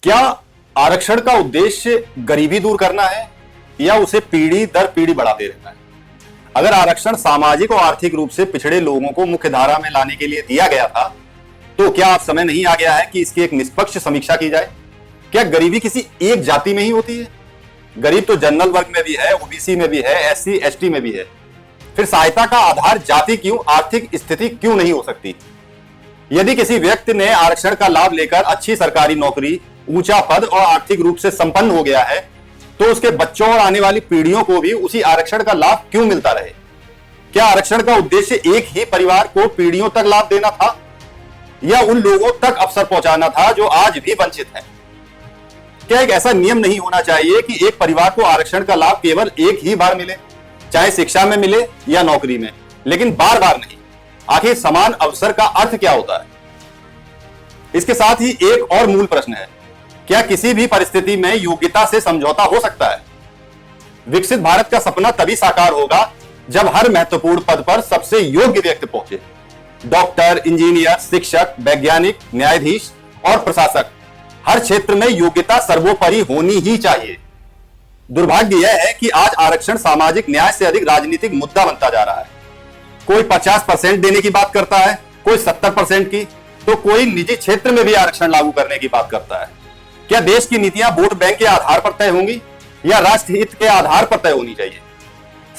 क्या आरक्षण का उद्देश्य गरीबी दूर करना है या उसे पीढ़ी दर पीढ़ी बढ़ाते रहना है? अगर आरक्षण सामाजिक और आर्थिक रूप से पिछड़े लोगों को मुख्य धारा में लाने के लिए दिया गया था, तो क्या अब समय नहीं आ गया है कि इसकी एक निष्पक्ष समीक्षा की जाए? क्या गरीबी किसी एक जाति में ही होती है? गरीब तो जनरल वर्ग में भी है, ओबीसी में भी है, एससी एसटी में भी है। फिर सहायता का आधार जाति क्यों, आर्थिक स्थिति क्यों नहीं हो सकती? यदि किसी व्यक्ति ने आरक्षण का लाभ लेकर अच्छी सरकारी नौकरी, ऊंचा पद और आर्थिक रूप से संपन्न हो गया है, तो उसके बच्चों और आने वाली पीढ़ियों को भी उसी आरक्षण का लाभ क्यों मिलता रहे? क्या आरक्षण का उद्देश्य एक ही परिवार को पीढ़ियों तक लाभ देना था या उन लोगों तक अवसर पहुंचाना था जो आज भी वंचित हैं? क्या एक ऐसा नियम नहीं होना चाहिए कि एक परिवार को आरक्षण का लाभ केवल एक ही बार मिले, चाहे शिक्षा में मिले या नौकरी में, लेकिन बार बार नहीं? आखिर समान अवसर का अर्थ क्या होता है? इसके साथ ही एक और मूल प्रश्न है, क्या किसी भी परिस्थिति में योग्यता से समझौता हो सकता है? विकसित भारत का सपना तभी साकार होगा जब हर महत्वपूर्ण पद पर सबसे योग्य व्यक्ति पहुंचे। डॉक्टर, इंजीनियर, शिक्षक, वैज्ञानिक, न्यायाधीश और प्रशासक, हर क्षेत्र में योग्यता सर्वोपरि होनी ही चाहिए। दुर्भाग्य यह है कि आज आरक्षण सामाजिक न्याय से अधिक राजनीतिक मुद्दा बनता जा रहा है। कोई 50% देने की बात करता है, कोई 70% की, तो कोई निजी क्षेत्र में भी आरक्षण लागू करने की बात करता है। क्या देश की नीतियां वोट बैंक के आधार पर तय होंगी या राष्ट्रहित के आधार पर तय होनी चाहिए?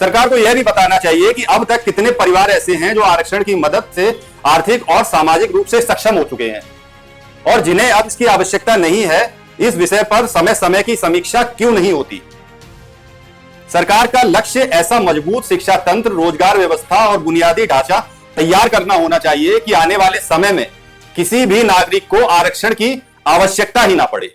सरकार को यह भी बताना चाहिए कि अब तक कितने परिवार ऐसे हैं जो आरक्षण की मदद से आर्थिक और सामाजिक रूप से सक्षम हो चुके हैं और जिन्हें अब इसकी आवश्यकता नहीं है। इस विषय पर समय समय की समीक्षा क्यों नहीं होती? सरकार का लक्ष्य ऐसा मजबूत शिक्षा तंत्र, रोजगार व्यवस्था और बुनियादी ढांचा तैयार करना होना चाहिए कि आने वाले समय में किसी भी नागरिक को आरक्षण की आवश्यकता ही ना पड़े।